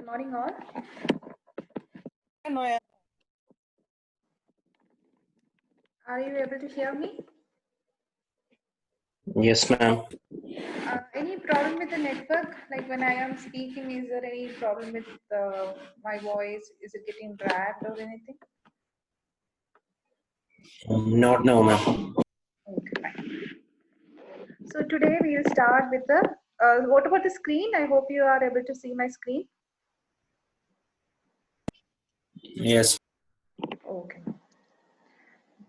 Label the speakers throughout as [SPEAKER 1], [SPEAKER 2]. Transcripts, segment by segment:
[SPEAKER 1] morning all. Are you able to hear me?
[SPEAKER 2] Yes, ma'am.
[SPEAKER 1] Any problem with the network? Like when I am speaking, is there any problem with my voice? Is it getting dragged or anything?
[SPEAKER 2] Not now, ma'am.
[SPEAKER 1] Okay, fine. So today we will start with the, what about the screen? I hope you are able to see my screen.
[SPEAKER 2] Yes.
[SPEAKER 1] Okay.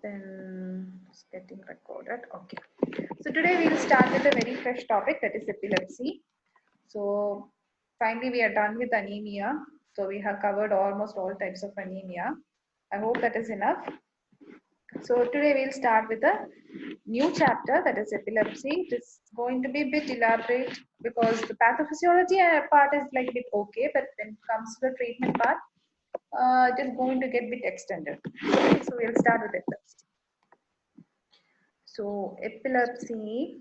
[SPEAKER 1] Then it's getting recorded. Okay. So today we will start with a very fresh topic, that is epilepsy. So finally we are done with anemia. So we have covered almost all types of anemia. I hope that is enough. So today we'll start with a new chapter, that is epilepsy. It is going to be a bit elaborate because the pathophysiology part is like a bit okay, but when it comes to the treatment part, it is going to get a bit extended. Okay, so we'll start with epilepsy. So epilepsy,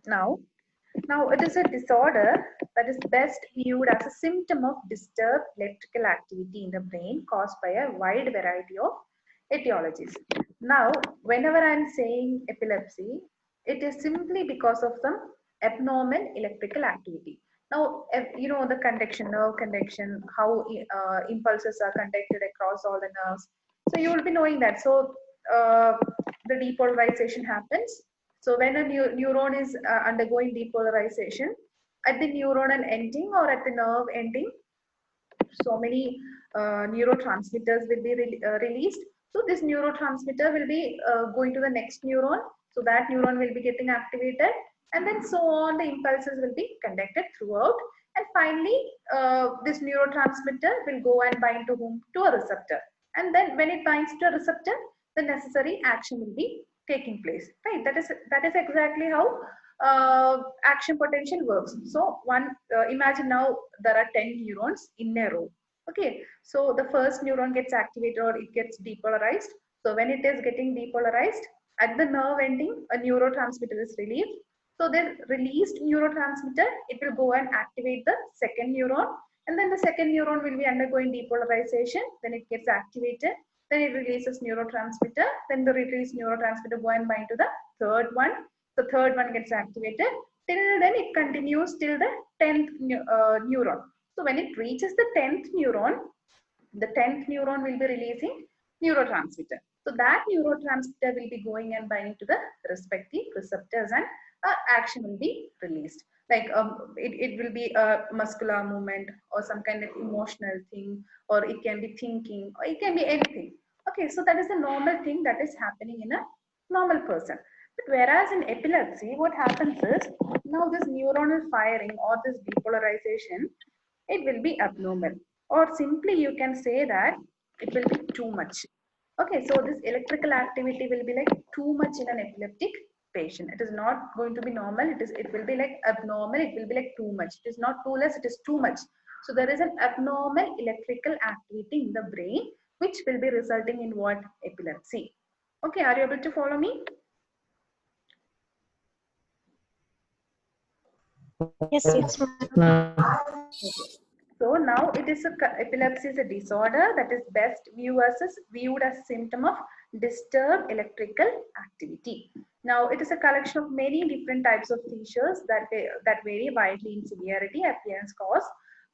[SPEAKER 1] now it is a disorder that is best viewed as a symptom of disturbed electrical activity in the brain caused by a wide variety of etiologies. Now, whenever I am saying epilepsy, it is simply because of some abnormal electrical activity. Now, you know the conduction, nerve conduction, how impulses are conducted across all the nerves. So you will be knowing that. So the depolarization happens. So when a neuron is undergoing depolarization, at the neuronal ending or at the nerve ending, so many neurotransmitters will be released. So this neurotransmitter will be going to the next neuron. So that neuron will be getting activated, and then so on. The impulses will be conducted throughout, and finally this neurotransmitter will go and bind to whom? To a receptor. And then when it binds to a receptor, the necessary action will be taking place. Right? That is exactly how action potential works. So imagine now there are 10 neurons in a row. Okay, so the first neuron gets activated or it gets depolarized. So when it is getting depolarized, at the nerve ending, a neurotransmitter is released. So the released neurotransmitter, it will go and activate the second neuron, and then the second neuron will be undergoing depolarization. Then it gets activated. Then it releases neurotransmitter. Then the released neurotransmitter go and bind to the third one. The third one gets activated. Till then it continues till the 10th neuron. So when it reaches the 10th neuron will be releasing neurotransmitter. So that neurotransmitter will be going and binding to the respective receptors, and action will be released. Like it will be a muscular movement or some kind of emotional thing, or it can be thinking, or it can be anything. Okay, so that is the normal thing that is happening in a normal person. But whereas in epilepsy, what happens is now this neuronal firing or this depolarization, it will be abnormal, or simply you can say that it will be too much. Okay, so this electrical activity will be like too much in an epileptic patient. It is not going to be normal. It will be like abnormal. It will be like too much. It is not too less. It is too much. So there is an abnormal electrical activity in the brain, which will be resulting in what? Epilepsy. Okay, are you able to follow me?
[SPEAKER 3] Yes, yes,
[SPEAKER 2] ma'am.
[SPEAKER 1] Okay. So now epilepsy is a disorder that is best viewed as symptom of disturbed electrical activity. Now it is a collection of many different types of seizures that vary widely in severity, appearance, cause,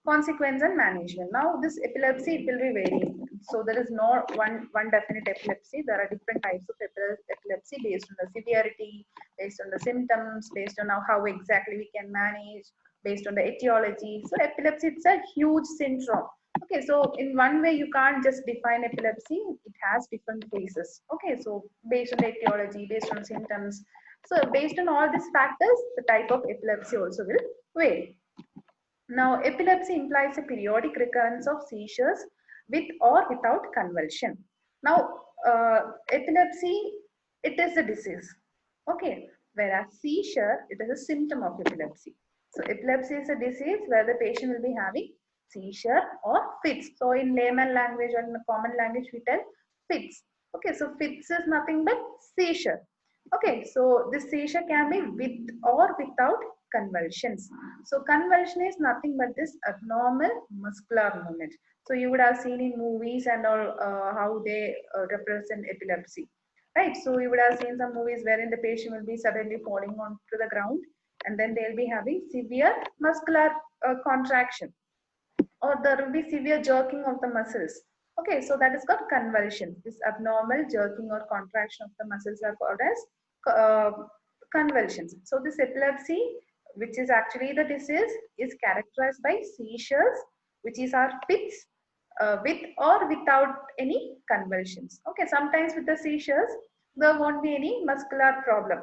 [SPEAKER 1] consequence, and management. Now this epilepsy, it will be varying. So there is no one definite epilepsy. There are different types of epilepsy based on the severity, based on the symptoms, based on how exactly we can manage, based on the etiology. So epilepsy, it's a huge syndrome. Okay, so in one way you can't just define epilepsy. It has different phases. Okay, so based on the etiology, based on symptoms. So based on all these factors, the type of epilepsy also will vary. Now, epilepsy implies a periodic recurrence of seizures with or without convulsion. Now, epilepsy, it is a disease. Okay, whereas seizure, it is a symptom of epilepsy. So, epilepsy is a disease where the patient will be having seizure or fits. So, in layman language or in the common language, we tell fits. Okay, so fits is nothing but seizure. Okay, so this seizure can be with or without convulsions. So convulsion is nothing but this abnormal muscular movement. So you would have seen in movies and all how they represent epilepsy, right? So you would have seen some movies wherein the patient will be suddenly falling onto the ground, and then they'll be having severe muscular contraction, or there will be severe jerking of the muscles. Okay, so that is called convulsion. This abnormal jerking or contraction of the muscles are called as uh, convulsions. So this epilepsy, which is actually the disease, is characterized by seizures, which is our fits with or without any convulsions. Okay, sometimes with the seizures, there won't be any muscular problem.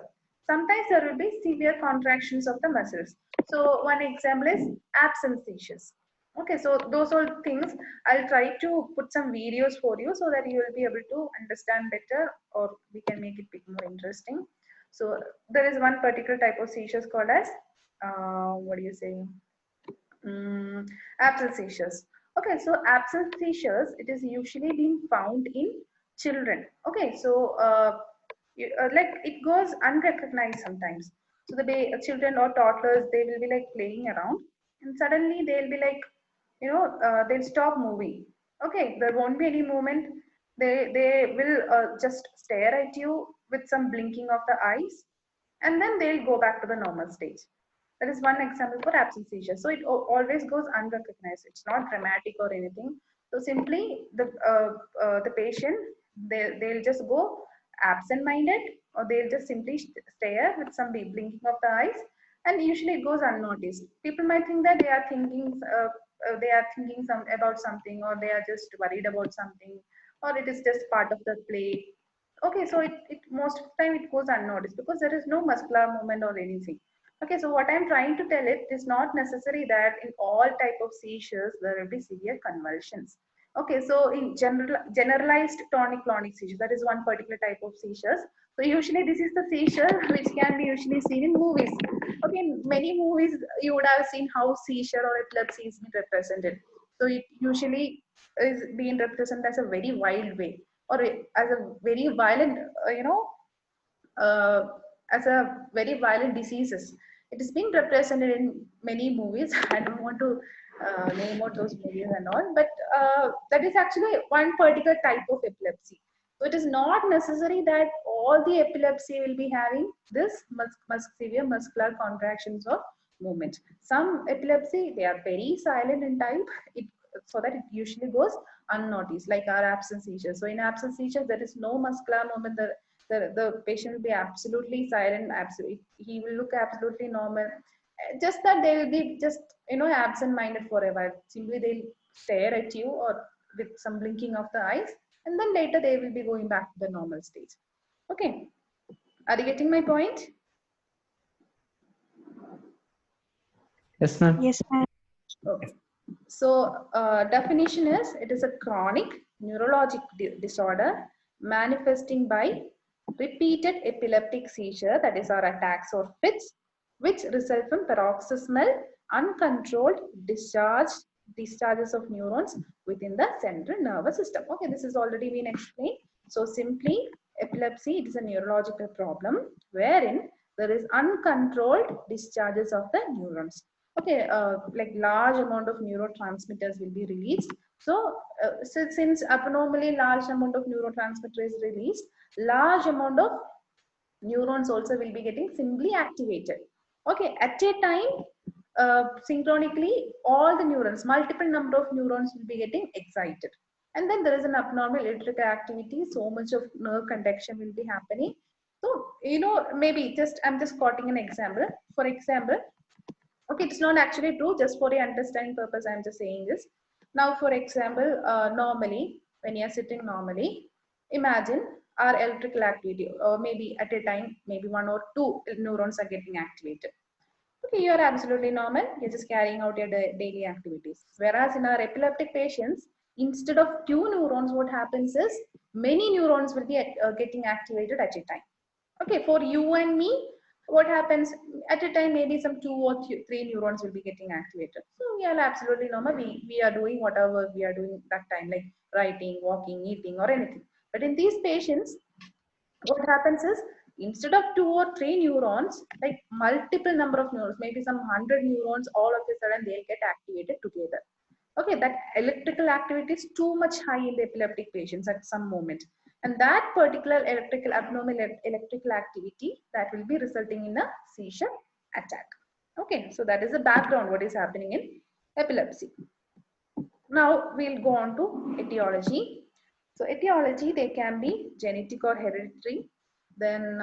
[SPEAKER 1] Sometimes there will be severe contractions of the muscles. So one example is absence seizures. Okay, so those all things I'll try to put some videos for you so that you will be able to understand better, or we can make it bit more interesting. So there is one particular type of seizures called as what do you say? Absence seizures. Okay, so absence seizures, it is usually being found in children. Okay, so like it goes unrecognized sometimes. So the children or toddlers, they will be like playing around, and suddenly they'll be like, they'll stop moving. Okay, there won't be any movement. They will just stare at you with some blinking of the eyes, and then they'll go back to the normal stage. That is one example for absence seizure. So it always goes unrecognized. It's not dramatic or anything. So simply the patient, they'll just go absent-minded, or they'll just simply stare with some blinking of the eyes, and usually it goes unnoticed. People might think that they are thinking some about something, or they are just worried about something, or it is just part of the play. Okay, so it most of the time it goes unnoticed because there is no muscular movement or anything. Okay, so what I'm trying to tell it is not necessary that in all type of seizures there will be severe convulsions. Okay, so in generalized tonic-clonic seizure, that is one particular type of seizures. So usually this is the seizure which can be usually seen in movies. Okay, in many movies you would have seen how seizure or epilepsy is being represented. So it usually is being represented as a very wild way, or as a very violent, uh, as a very violent diseases. It is being represented in many movies. I don't want to name out those movies and all, but that is actually one particular type of epilepsy. So it is not necessary that all the epilepsy will be having this severe muscular contractions or movement. Some epilepsy, they are very silent in type, it, so that it usually goes unnoticed, like our absence seizures. So in absence seizures, there is no muscular movement. The patient will be absolutely silent, absolutely, he will look absolutely normal. Just that they will be just, absent minded for a while. Simply they'll stare at you, or with some blinking of the eyes, and then later they will be going back to the normal stage. Okay, are you getting my point?
[SPEAKER 2] Yes, ma'am.
[SPEAKER 3] Yes, ma'am.
[SPEAKER 1] Okay. So definition is, it is a chronic neurologic disorder manifesting by repeated epileptic seizure, that is our attacks or fits, which result from paroxysmal uncontrolled discharges of neurons within the central nervous system. Okay, this has already been explained. So simply, epilepsy, it is a neurological problem wherein there is uncontrolled discharges of the neurons. Okay, like large amount of neurotransmitters will be released. So, since abnormally large amount of neurotransmitter is released, large amount of neurons also will be getting simply activated. Okay, at a time, synchronically, all the neurons, multiple number of neurons will be getting excited. And then there is an abnormal electrical activity, so much of nerve conduction will be happening. So, maybe I'm just quoting an example. For example, okay, it's not actually true, just for the understanding purpose I'm just saying this. Now for example, normally when you're sitting normally, imagine our electrical activity, or maybe at a time maybe one or two neurons are getting activated. Okay, you're absolutely normal, you're just carrying out your daily activities. Whereas in our epileptic patients, instead of two neurons, what happens is many neurons will be getting activated at a time. Okay, for you and me, what happens at a time, maybe some two or three neurons will be getting activated. So we are absolutely normal. We are doing whatever we are doing that time, like writing, walking, eating, or anything. But in these patients, what happens is Instead of 2 or 3 neurons, like multiple number of neurons, maybe some 100 neurons, all of a sudden they'll get activated together. Okay, that electrical activity is too much high in the epileptic patients at some moment. And that particular abnormal electrical activity, that will be resulting in a seizure attack. Okay, so that is the background, what is happening in epilepsy. Now we'll go on to etiology. So etiology, they can be genetic or hereditary. Then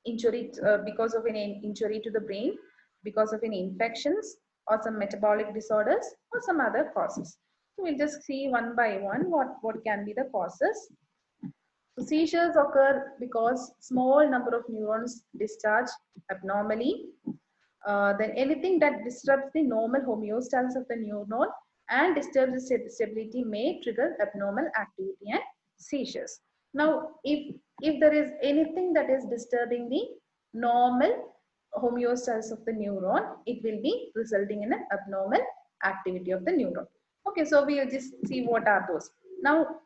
[SPEAKER 1] injury because of any injury to the brain, because of any infections or some metabolic disorders or some other causes. So we'll just see one by one what can be the causes. So seizures occur because small number of neurons discharge abnormally. Then anything that disrupts the normal homeostasis of the neuron and disturbs the stability may trigger abnormal activity and seizures. Now, if there is anything that is disturbing the normal homeostasis of the neuron, it will be resulting in an abnormal activity of the neuron. Okay, so we will just see what are those. Now,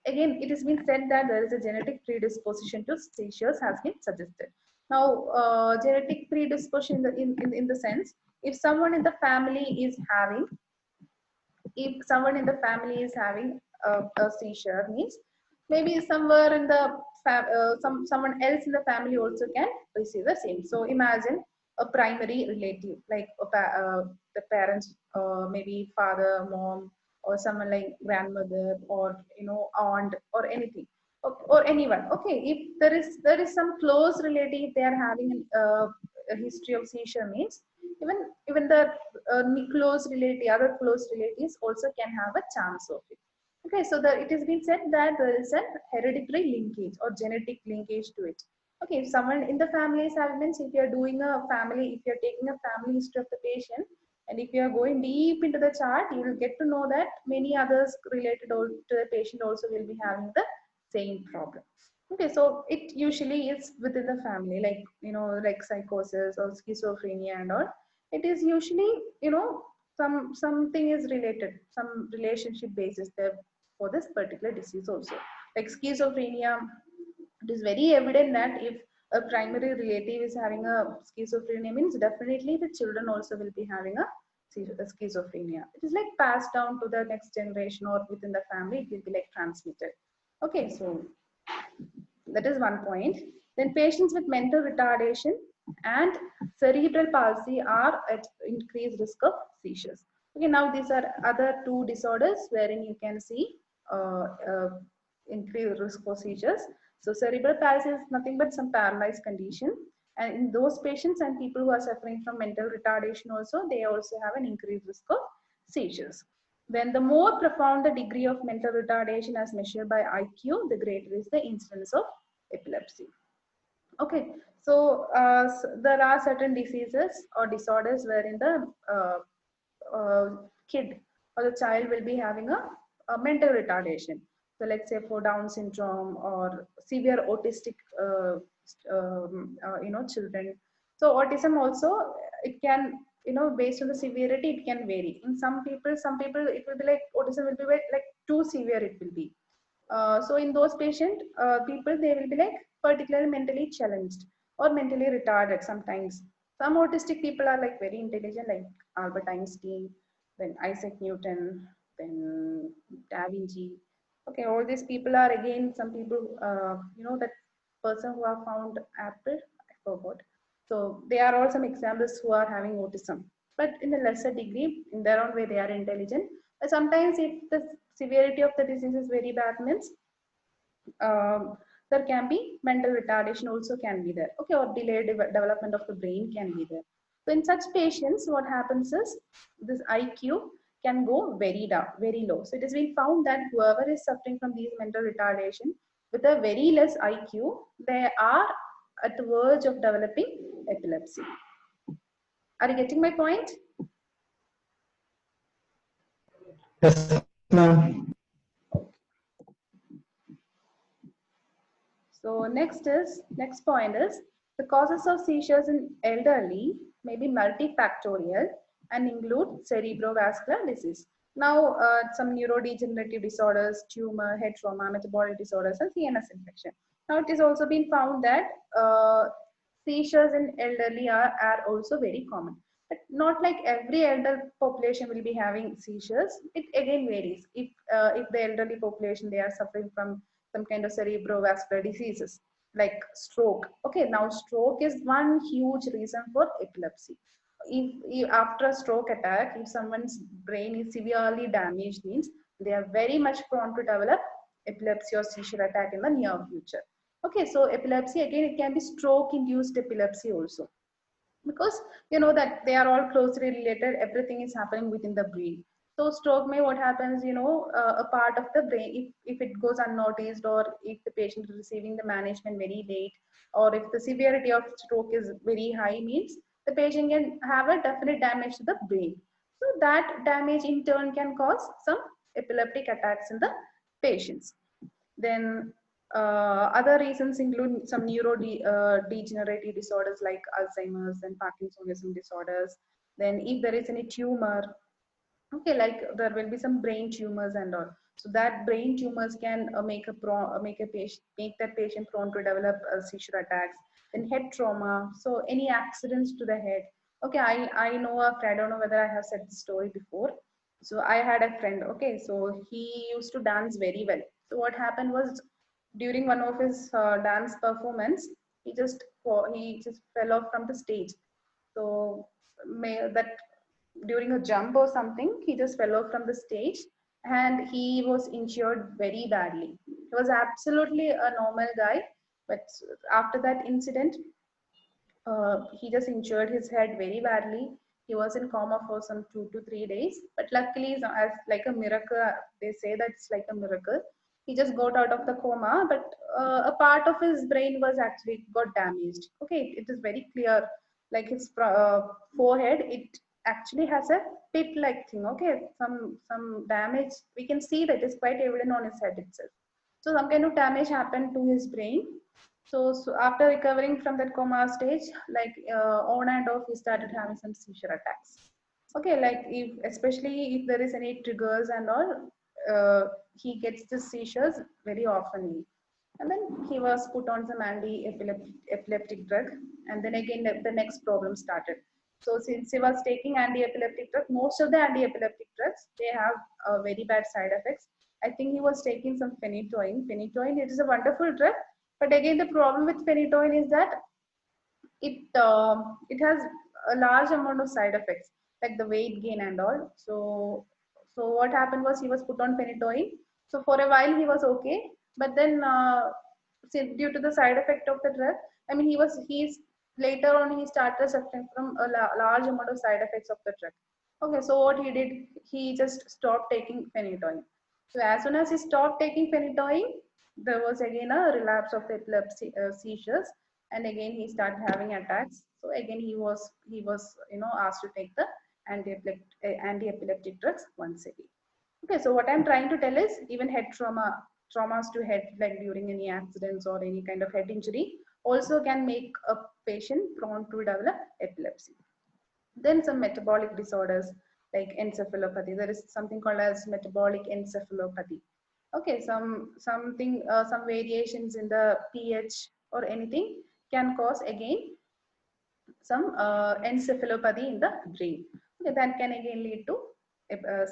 [SPEAKER 1] again, it has been said that there is a genetic predisposition to seizures has been suggested. Now, genetic predisposition in the sense, if someone in the family is having, a seizure, means maybe somewhere in the someone else in the family also can receive the same. So imagine a primary relative, like the parents, maybe father, mom, or someone like grandmother, or aunt, or anything, or anyone. Okay, if there is some close relative, they are having a history of seizure, means even the close relative, other close relatives also can have a chance of it. Okay, so it has been said that there is a hereditary linkage or genetic linkage to it. Okay, if someone in the family is having, means if you are doing a family, if you are taking a family history of the patient, and if you are going deep into the chart, you will get to know that many others related to the patient also will be having the same problem. Okay, so it usually is within the family, like like psychosis or schizophrenia and all. It is usually something is related, some relationship basis there for this particular disease also. Like schizophrenia, it is very evident that if a primary relative is having a schizophrenia, means definitely the children also will be having a schizophrenia. It is like passed down to the next generation, or within the family it will be like transmitted. Okay, so that is one point. Then patients with mental retardation and cerebral palsy are at increased risk of seizures. Okay, now these are other two disorders wherein you can see increased risk for seizures. So cerebral palsy is nothing but some paralyzed condition. And in those patients and people who are suffering from mental retardation also, they also have an increased risk of seizures. Then the more profound the degree of mental retardation as measured by IQ, the greater is the incidence of epilepsy. Okay, so, there are certain diseases or disorders wherein the kid or the child will be having a mental retardation. So let's say for Down syndrome or severe autistic children. So autism also, it can, based on the severity, it can vary. In some people it will be like autism will be like too severe, it will be. So in those people, they will be like particularly mentally challenged or mentally retarded sometimes. Some autistic people are like very intelligent, like Albert Einstein, then Isaac Newton, then Da Vinci. Okay, all these people are again some people, that person who have found Apple, I forgot. So they are all some examples who are having autism, but in a lesser degree, in their own way, they are intelligent. But sometimes if the severity of the disease is very bad, means there can be mental retardation also can be there. Okay, or delayed development of the brain can be there. So in such patients, what happens is this IQ can go very down, very low. So it has been found that whoever is suffering from these mental retardation with a very less IQ, they are at the verge of developing epilepsy. Are you getting my point?
[SPEAKER 2] Yes, ma'am.
[SPEAKER 1] So next point is the causes of seizures in elderly may be multifactorial and include cerebrovascular disease. Now, some neurodegenerative disorders, tumor, head trauma, metabolic disorders, and CNS infection. Now it is also been found that seizures in elderly are also very common. But not like every elder population will be having seizures. It again varies. If the elderly population, they are suffering from some kind of cerebrovascular diseases like stroke. Okay, now stroke is one huge reason for epilepsy. If after a stroke attack, if someone's brain is severely damaged, means they are very much prone to develop epilepsy or seizure attack in the near future. Okay, so epilepsy again, it can be stroke induced epilepsy also, because you know that they are all closely related, everything is happening within the brain. So stroke may what happens, a part of the brain, if it goes unnoticed, or if the patient is receiving the management very late, or if the severity of stroke is very high, means the patient can have a definite damage to the brain. So that damage in turn can cause some epileptic attacks in the patients. Then other reasons include some neurodegenerative disorders like Alzheimer's and Parkinsonism disorders. Then if there is any tumor, okay, like there will be some brain tumors and all. So that brain tumors can make that patient prone to develop seizure attacks. Then head trauma. So any accidents to the head. Okay, I know a friend. I don't know whether I have said the story before. So I had a friend. Okay, so he used to dance very well. So what happened was, during one of his dance performance, he just fell off from the stage. So that during a jump or something, he just fell off from the stage and he was injured very badly. He was absolutely a normal guy, but after that incident, he just injured his head very badly. He was in coma for some 2 to 3 days, but luckily, as like a miracle, they say that it's like a miracle. He just got out of the coma, but a part of his brain was actually got damaged. Okay, it is very clear, like his forehead, it actually has a pit-like thing. Okay, some damage. We can see that is quite evident on his head itself. So some kind of damage happened to his brain. So after recovering from that coma stage, like on and off, he started having some seizure attacks. Okay, like if especially if there is any triggers and all, he gets the seizures very oftenly. And then he was put on some anti-epileptic drug, and then again the next problem started. So since he was taking anti-epileptic drug, most of the anti-epileptic drugs, they have very bad side effects. I think he was taking some phenytoin. Phenytoin, it is a wonderful drug, but again the problem with phenytoin is that it has a large amount of side effects like the weight gain and all. So what happened was he was put on phenytoin. So for a while he was okay, but then due to the side effect of the drug, I mean he's later on he started suffering from a large amount of side effects of the drug. Okay, so what he did, he just stopped taking phenytoin. So as soon as he stopped taking phenytoin, there was again a relapse of epilepsy seizures, and again he started having attacks. So again he was asked to take the anti-epileptic drugs once again. Okay, so what I'm trying to tell is even traumas to head, like during any accidents or any kind of head injury, also can make a patient prone to develop epilepsy. Then some metabolic disorders like encephalopathy. There is something called as metabolic encephalopathy. Okay, some variations in the pH or anything can cause again some encephalopathy in the brain. Okay, that can again lead to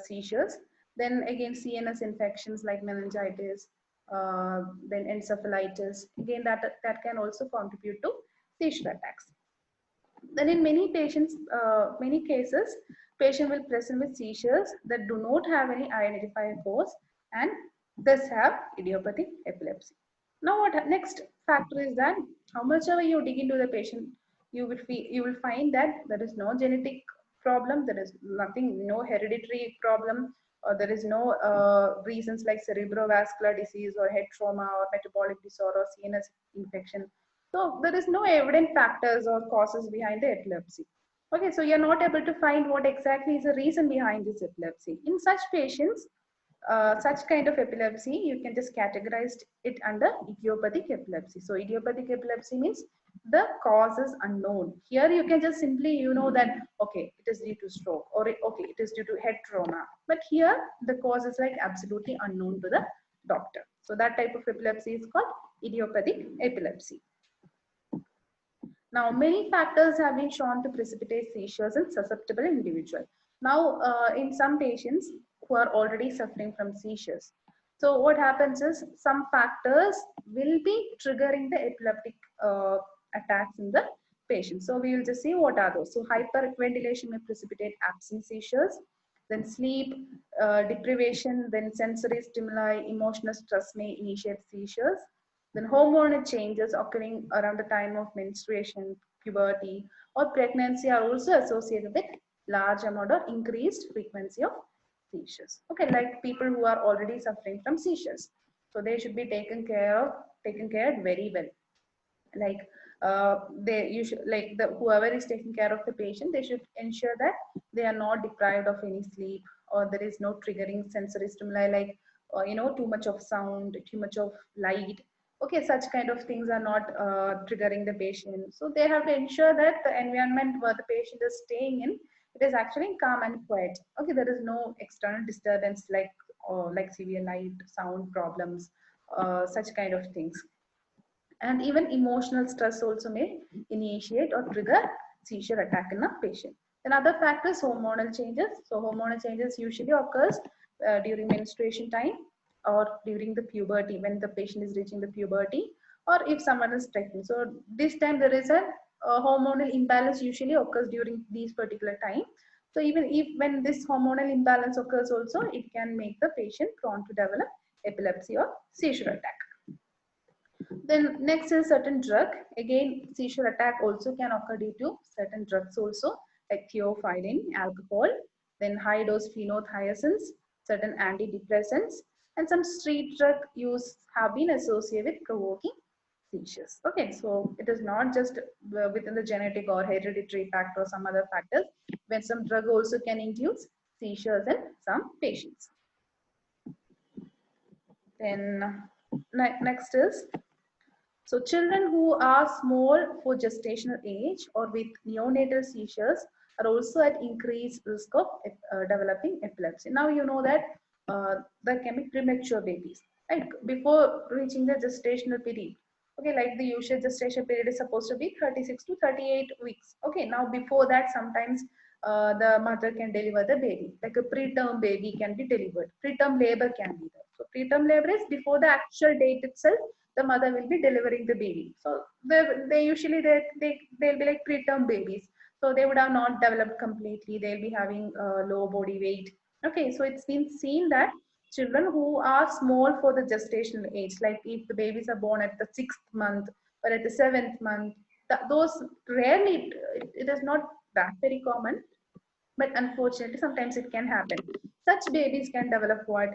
[SPEAKER 1] seizures. Then again CNS infections like meningitis, then encephalitis. Again, that can also contribute to seizure attacks. Then in many cases, patient will present with seizures that do not have any identified cause and thus have idiopathic epilepsy. Now, what next factor is that how much ever you dig into the patient, you will find that there is no genetic problem, there is nothing, no hereditary problem, or there is no reasons like cerebrovascular disease or head trauma or metabolic disorder or CNS infection. So there is no evident factors or causes behind the epilepsy. Okay, so you're not able to find what exactly is the reason behind this epilepsy. In such patients, such kind of epilepsy, you can just categorize it under idiopathic epilepsy. So idiopathic epilepsy means the cause is unknown. Here you can just simply, that, okay, it is due to stroke, or okay, it is due to head trauma. But here the cause is like absolutely unknown to the doctor. So that type of epilepsy is called idiopathic epilepsy. Now, many factors have been shown to precipitate seizures in susceptible individuals. Now, in some patients who are already suffering from seizures, so what happens is some factors will be triggering the epileptic attacks in the patient. So we will just see what are those. So hyperventilation may precipitate absence seizures, then sleep deprivation, then sensory stimuli, emotional stress may initiate seizures, then hormonal changes occurring around the time of menstruation, puberty, or pregnancy are also associated with large amount of increased frequency of seizures. Okay, like people who are already suffering from seizures. So they should be taken care of very well. Like you should, like whoever is taking care of the patient, they should ensure that they are not deprived of any sleep, or there is no triggering sensory stimuli like too much of sound, too much of light. Okay, such kind of things are not triggering the patient. So they have to ensure that the environment where the patient is staying in, it is actually calm and quiet. Okay, there is no external disturbance like severe light, sound problems, such kind of things. And even emotional stress also may initiate or trigger seizure attack in a patient. Then other factors, hormonal changes. So hormonal changes usually occurs during menstruation time or during the puberty, when the patient is reaching the puberty, or if someone is pregnant. So this time there is a hormonal imbalance usually occurs during these particular time. So even if when this hormonal imbalance occurs also, it can make the patient prone to develop epilepsy or seizure attack. Then next is certain drug. Again, seizure attack also can occur due to certain drugs also, like theophylline, alcohol, then high dose phenothiazines, certain antidepressants, and some street drug use have been associated with provoking seizures. Okay, so it is not just within the genetic or hereditary factor or some other factors. When some drug also can induce seizures in some patients. Then next is, so children who are small for gestational age or with neonatal seizures are also at increased risk of developing epilepsy. Now you know that there can be premature babies, right? Before reaching the gestational period. Okay, like the usual gestation period is supposed to be 36 to 38 weeks. Okay, now before that, sometimes the mother can deliver the baby, like a preterm baby can be delivered. Preterm labor can be there. So preterm labor is before the actual date itself, the mother will be delivering the baby. So they usually they'll be like preterm babies. So they would have not developed completely. They'll be having low body weight. Okay, so it's been seen that children who are small for the gestational age, like if the babies are born at the 6th month or at the 7th month, those rarely, it is not that very common, but unfortunately sometimes it can happen. Such babies can develop what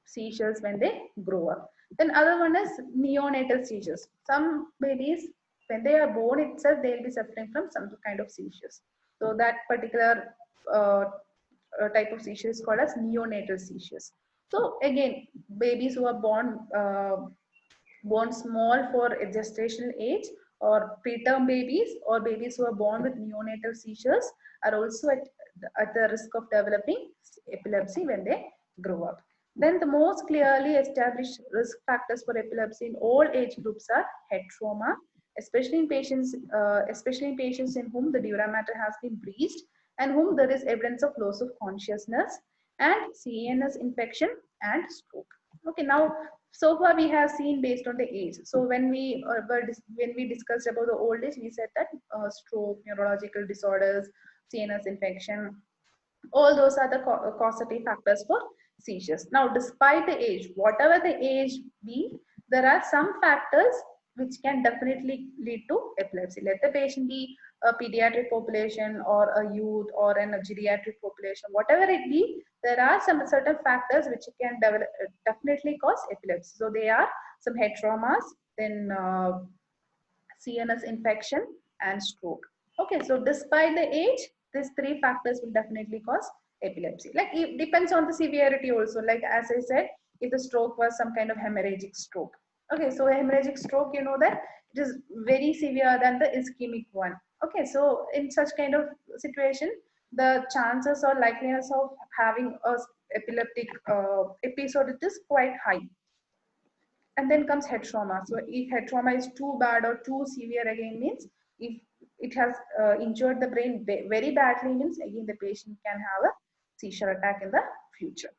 [SPEAKER 1] seizures when they grow up. Then other one is neonatal seizures. Some babies, when they are born itself, they'll be suffering from some kind of seizures. So that particular type of seizure is called as neonatal seizures. So again, babies who are born small for a gestational age, or preterm babies, or babies who are born with neonatal seizures are also at the risk of developing epilepsy when they grow up. Then the most clearly established risk factors for epilepsy in all age groups are head trauma, especially in patients in whom the dura mater has been breached and whom there is evidence of loss of consciousness, and CNS infection and stroke. Okay, now so far we have seen based on the age. So when we discussed about the old age, we said that stroke, neurological disorders, CNS infection, all those are the causative factors for seizures. Now, despite the age, whatever the age be, there are some factors which can definitely lead to epilepsy. Let the patient be a pediatric population or a youth or a geriatric population, whatever it be, there are some certain factors which can definitely cause epilepsy. So they are some head traumas, then CNS infection and stroke. Okay, so despite the age, these three factors will definitely cause epilepsy. Like it depends on the severity also. Like as I said, if the stroke was some kind of hemorrhagic stroke. Okay, so a hemorrhagic stroke, you know that it is very severe than the ischemic one. Okay, so in such kind of situation, the chances or likeliness of having a epileptic episode, it is quite high. And then comes head trauma. So if head trauma is too bad or too severe, again means if it has injured the brain very badly, means again the patient can have a seizure attack in the future.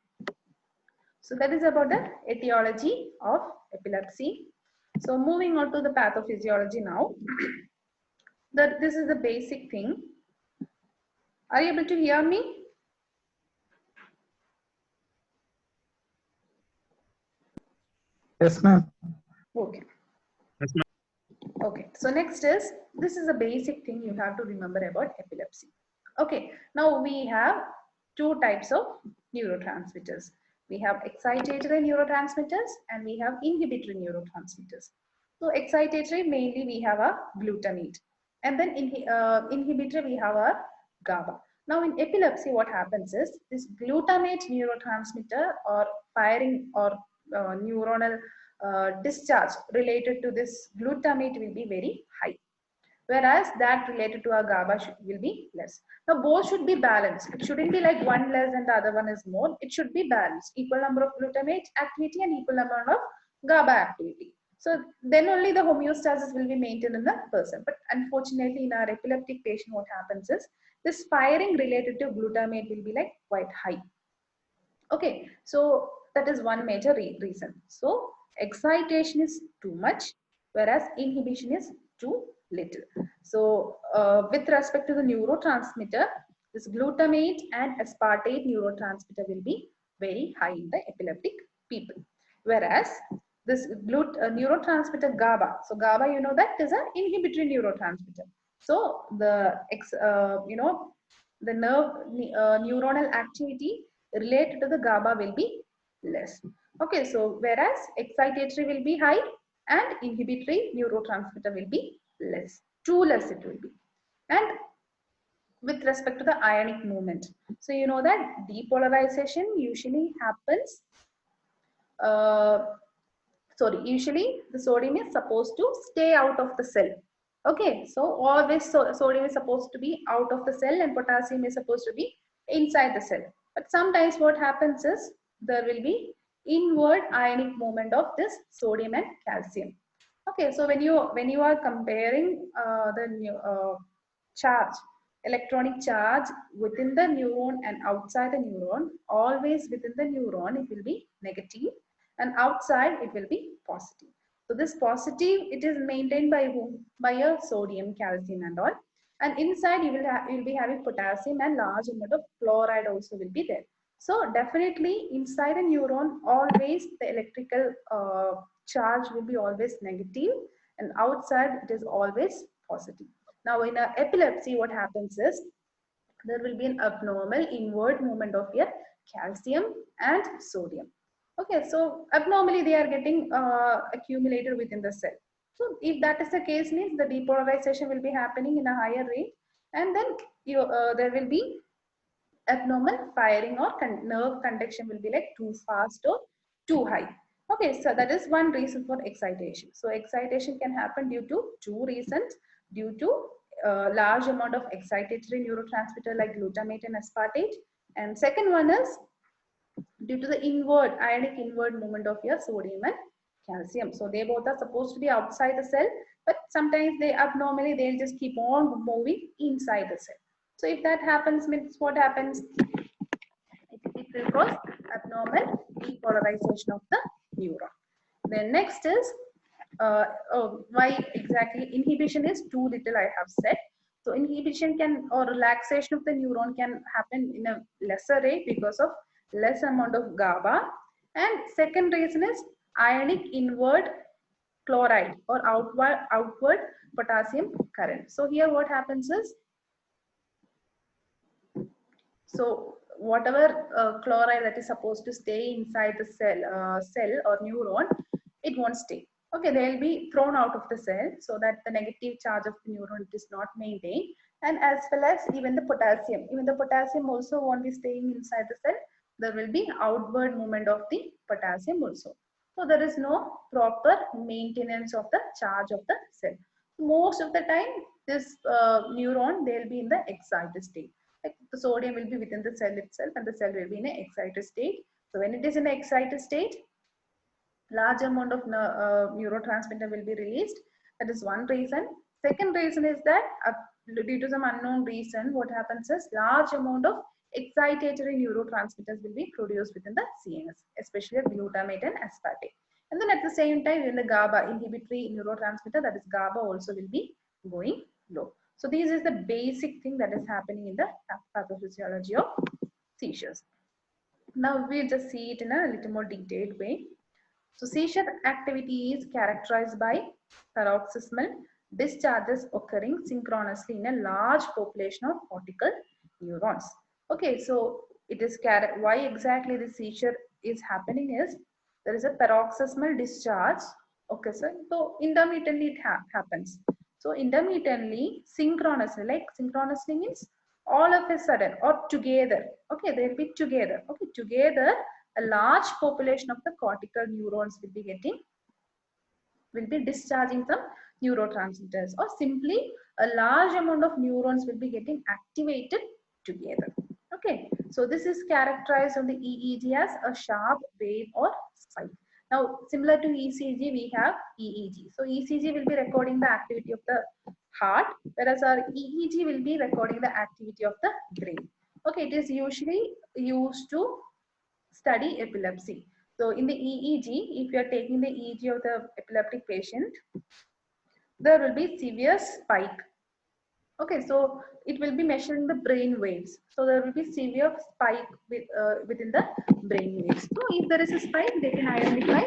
[SPEAKER 1] So that is about the etiology of epilepsy. So moving on to the pathophysiology now. This is the basic thing. Are you able to hear me?
[SPEAKER 2] Yes, ma'am.
[SPEAKER 1] Okay. Okay, so next is, this is a basic thing you have to remember about epilepsy. Okay, now we have two types of neurotransmitters. We have excitatory neurotransmitters and we have inhibitory neurotransmitters. So excitatory, mainly we have a glutamate, and then inhibitory we have a GABA. Now in epilepsy, what happens is this glutamate neurotransmitter or firing or neuronal discharge related to this glutamate will be very high, whereas that related to a GABA will be less. Now both should be balanced. It shouldn't be like one less and the other one is more. It should be balanced. Equal number of glutamate activity and equal number of GABA activity. So then only the homeostasis will be maintained in the person. But unfortunately, in our epileptic patient, what happens is this firing related to glutamate will be like quite high. Okay, so that is one major reason. So excitation is too much, whereas inhibition is too little. So with respect to the neurotransmitter, this glutamate and aspartate neurotransmitter will be very high in the epileptic people, whereas this neurotransmitter GABA. So GABA, you know, that is an inhibitory neurotransmitter. So the the neuronal activity related to the GABA will be less. Okay, so whereas excitatory will be high and inhibitory neurotransmitter will be less. Too less it will be. And with respect to the ionic movement, so you know that depolarization usually happens. Usually the sodium is supposed to stay out of the cell. Okay, so always sodium is supposed to be out of the cell and potassium is supposed to be inside the cell. But sometimes what happens is there will be inward ionic movement of this sodium and calcium. Okay, so when you are comparing charge, electronic charge within the neuron and outside the neuron, always within the neuron it will be negative and outside it will be positive. So this positive, it is maintained by whom? By a sodium, calcium and all. And inside you will be having potassium and large amount of chloride also will be there. So definitely inside the neuron, always the electrical charge will be always negative and outside it is always positive. Now in a epilepsy, what happens is there will be an abnormal inward movement of your calcium and sodium. Okay, so abnormally they are getting accumulated within the cell. So if that is the case, means the depolarization will be happening in a higher rate, and then there will be abnormal firing or nerve conduction will be like too fast or too high. Okay, so that is one reason for excitation. So excitation can happen due to two reasons: due to large amount of excitatory neurotransmitter like glutamate and aspartate, and second one is due to the ionic inward movement of your sodium and calcium. So they both are supposed to be outside the cell, but sometimes they'll just keep on moving inside the cell. So if that happens, means what happens? It will cause abnormal depolarization of the neuron. Then next is why exactly inhibition is too little, I have said. So inhibition can, or relaxation of the neuron can happen in a lesser rate because of less amount of GABA. And second reason is ionic inward chloride or outward potassium current. So here what happens is, so whatever chloride that is supposed to stay inside the cell or neuron, it won't stay. Okay, they will be thrown out of the cell so that the negative charge of the neuron is not maintained. And as well as even the potassium also won't be staying inside the cell. There will be outward movement of the potassium also. So there is no proper maintenance of the charge of the cell. Most of the time, this neuron, they will be in the excited state. Like the sodium will be within the cell itself and the cell will be in an excited state. So when it is in an excited state, large amount of neurotransmitter will be released. That is one reason. Second reason is that due to some unknown reason, what happens is large amount of excitatory neurotransmitters will be produced within the CNS, especially glutamate and aspartate. And then at the same time, in the GABA inhibitory neurotransmitter, that is GABA, also will be going low. So this is the basic thing that is happening in the pathophysiology of seizures. Now we'll just see it in a little more detailed way. So seizure activity is characterized by paroxysmal discharges occurring synchronously in a large population of cortical neurons. Okay, so it is why exactly the seizure is happening is there is a paroxysmal discharge. Okay, so intermittently it happens. So intermittently, synchronously, like synchronously means all of a sudden or together. Okay, they'll be together. Okay, together a large population of the cortical neurons will be discharging some neurotransmitters, or simply a large amount of neurons will be getting activated together. Okay, so this is characterized on the EEG as a sharp wave or spike. Now, similar to ECG, we have EEG. So ECG will be recording the activity of the heart, whereas our EEG will be recording the activity of the brain. Okay, it is usually used to study epilepsy. So in the EEG, if you are taking the EEG of the epileptic patient, there will be severe spike. Okay, so it will be measuring the brain waves. So there will be severe spike within the brain waves. So if there is a spike, they can identify,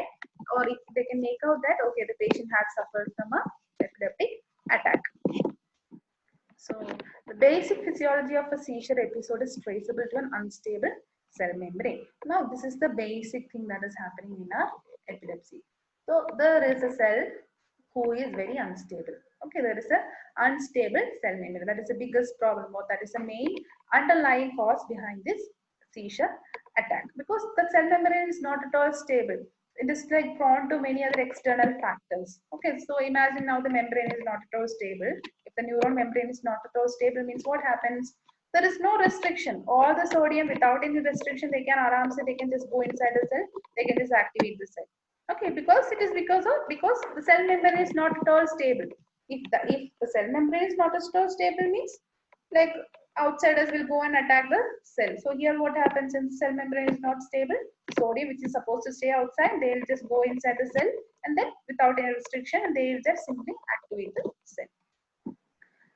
[SPEAKER 1] or if they can make out that okay, the patient had suffered from a epileptic attack. So the basic physiology of a seizure episode is traceable to an unstable cell membrane. Now this is the basic thing that is happening in our epilepsy. So there is a cell who is very unstable. Okay, there is a unstable cell membrane. That is the biggest problem, or that is the main underlying cause behind this seizure attack, because the cell membrane is not at all stable. It is like prone to many other external factors. Okay, so imagine now the membrane is not at all stable. If the neuron membrane is not at all stable, means what happens? There is no restriction. All the sodium without any restriction, they can they can just go inside the cell, they can just activate the cell. Okay, because it is because the cell membrane is not at all stable. If the cell membrane is not at all stable, means like outsiders will go and attack the cell. So here what happens, in cell membrane is not stable, sodium which is supposed to stay outside, they'll just go inside the cell, and then without any restriction, they'll just simply activate the cell.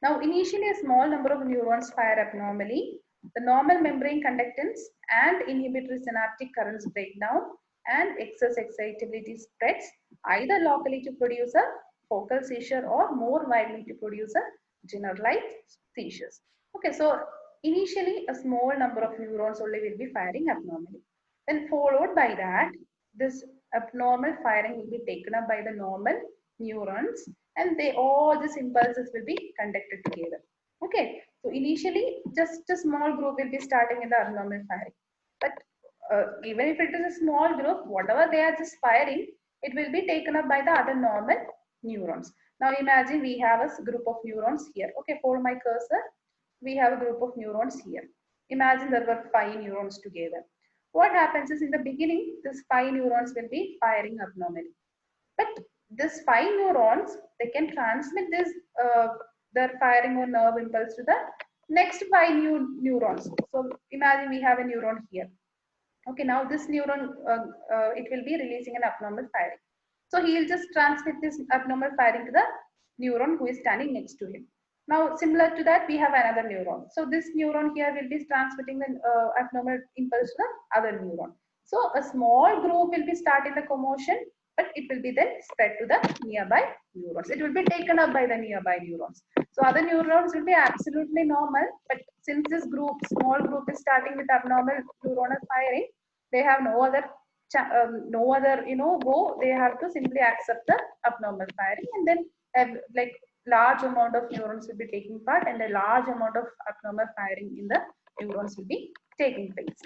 [SPEAKER 1] Now initially a small number of neurons fire abnormally. The normal membrane conductance and inhibitory synaptic currents break down, and excess excitability spreads either locally to produce a focal seizure or more widely to produce a generalized seizures. Okay, so initially a small number of neurons only will be firing abnormally. Then followed by that, this abnormal firing will be taken up by the normal neurons, and they all these impulses will be conducted together. Okay, so initially just a small group will be starting in the abnormal firing, but even if it is a small group, whatever they are just firing, it will be taken up by the other normal neurons. Now imagine we have a group of neurons here. Okay, follow my cursor. We have a group of neurons here. Imagine there were 5 neurons together. What happens is, in the beginning, these 5 neurons will be firing abnormally. But these 5 neurons, they can transmit this their firing or nerve impulse to the next 5 neurons. So imagine we have a neuron here. Okay, now this neuron, it will be releasing an abnormal firing. So he will just transmit this abnormal firing to the neuron who is standing next to him. Now, similar to that, we have another neuron. So this neuron here will be transmitting the abnormal impulse to the other neuron. So a small group will be starting the commotion, but it will be then spread to the nearby neurons. It will be taken up by the nearby neurons. So other neurons will be absolutely normal, but since this group, small group is starting with abnormal neuronal firing, they have no other go. They have to simply accept the abnormal firing, and then like large amount of neurons will be taking part, and a large amount of abnormal firing in the neurons will be taking place.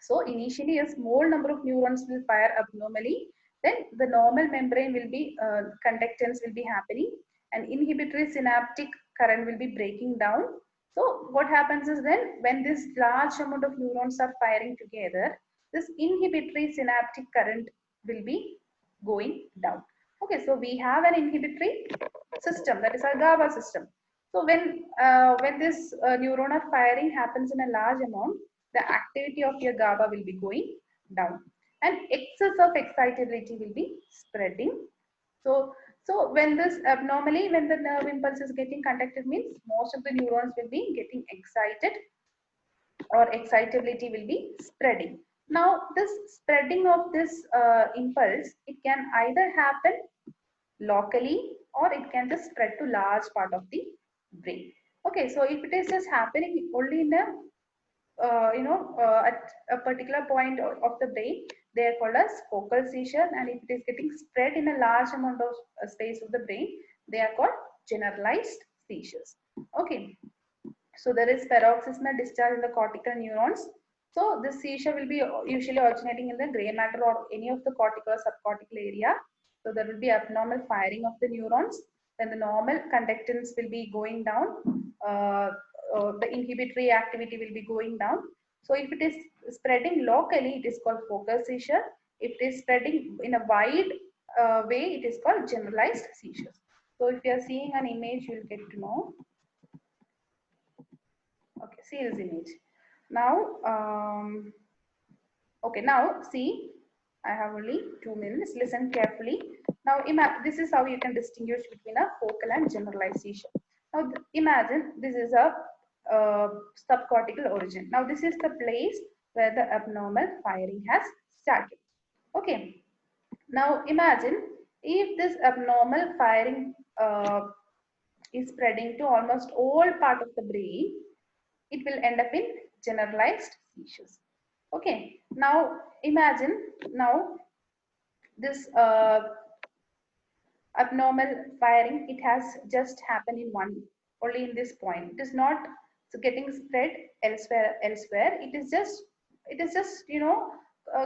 [SPEAKER 1] So initially a small number of neurons will fire abnormally, then the normal membrane will be, conductance will be happening, and inhibitory synaptic current will be breaking down. So what happens is, then when this large amount of neurons are firing together, this inhibitory synaptic current will be going down. Okay, so we have an inhibitory system, that is our GABA system. So when this neuronal firing happens in a large amount, the activity of your GABA will be going down, and excess of excitability will be spreading. So when this abnormally, when the nerve impulse is getting conducted, means most of the neurons will be getting excited, or excitability will be spreading. Now this spreading of this impulse, it can either happen locally, or it can just spread to large part of the brain. Okay, so if it is just happening only in a at a particular point of the brain, they are called as focal seizure, and if it is getting spread in a large amount of space of the brain, they are called generalized seizures. Okay, so there is paroxysmal discharge in the cortical neurons. So this seizure will be usually originating in the gray matter or any of the cortical or subcortical area. So there will be abnormal firing of the neurons. Then the normal conductance will be going down. The inhibitory activity will be going down. So if it is spreading locally, it is called focal seizure. If it is spreading in a wide way, it is called generalized seizures. So if you are seeing an image, you will get to know. Okay, see this image. Now, okay, now see, I have only 2 minutes. Listen carefully. Now, this is how you can distinguish between a focal and generalized seizure. Now, imagine this is a subcortical origin. Now, this is the place where the abnormal firing has started. Okay. Now, imagine if this abnormal firing is spreading to almost all part of the brain, it will end up in generalized seizures. Okay, now imagine now this abnormal firing, it has just happened in only in this point. It is not getting spread elsewhere. It is just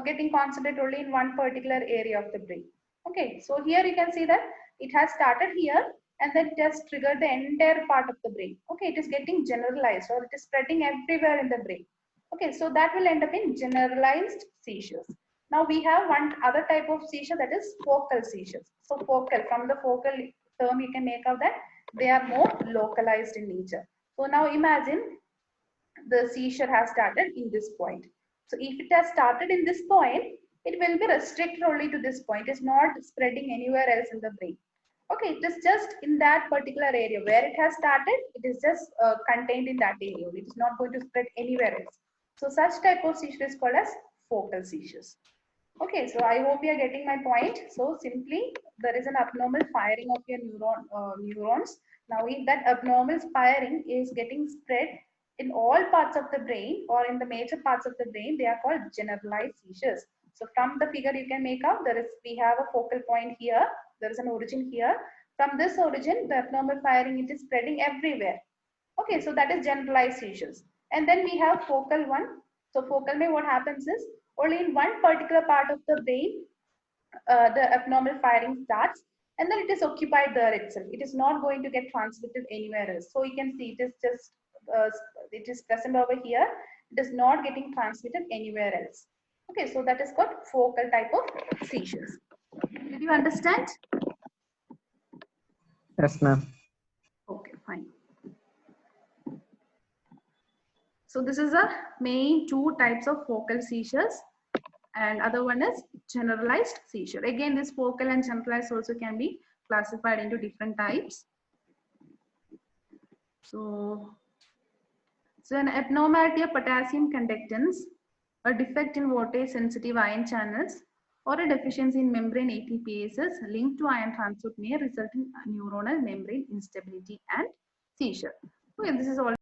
[SPEAKER 1] getting concentrated only in one particular area of the brain. Okay, so here you can see that it has started here, and then it has triggered the entire part of the brain. Okay, it is getting generalized, or it is spreading everywhere in the brain. Okay, so that will end up in generalized seizures. Now we have one other type of seizure, that is focal seizures. So focal, from the focal term you can make out that they are more localized in nature. So now imagine the seizure has started in this point. So if it has started in this point, it will be restricted only to this point. It is not spreading anywhere else in the brain. Okay, it is just in that particular area where it has started. It is just contained in that area. It is not going to spread anywhere else. So such type of seizure is called as focal seizures. Okay, so I hope you are getting my point. So simply, there is an abnormal firing of your neurons. Now, if that abnormal firing is getting spread in all parts of the brain, or in the major parts of the brain, they are called generalized seizures. So from the figure you can make out, we have a focal point here. There is an origin here. From this origin, the abnormal firing, it is spreading everywhere. Okay, so that is generalized seizures. And then we have focal one. So focal may, what happens is, only in one particular part of the brain, the abnormal firing starts, and then it is occupied there itself. It is not going to get transmitted anywhere else. So you can see it is just, it is present over here. It is not getting transmitted anywhere else. Okay, so that is called focal type of seizures. Did you understand?
[SPEAKER 2] Yes, ma'am.
[SPEAKER 1] Okay, fine. So this is the main 2 types of focal seizures, and other one is generalized seizure. Again, this focal and generalized also can be classified into different types. So an abnormality of potassium conductance, a defect in voltage sensitive ion channels, or a deficiency in membrane ATPases linked to ion transport may result in neuronal membrane instability and seizure. Okay, this is all.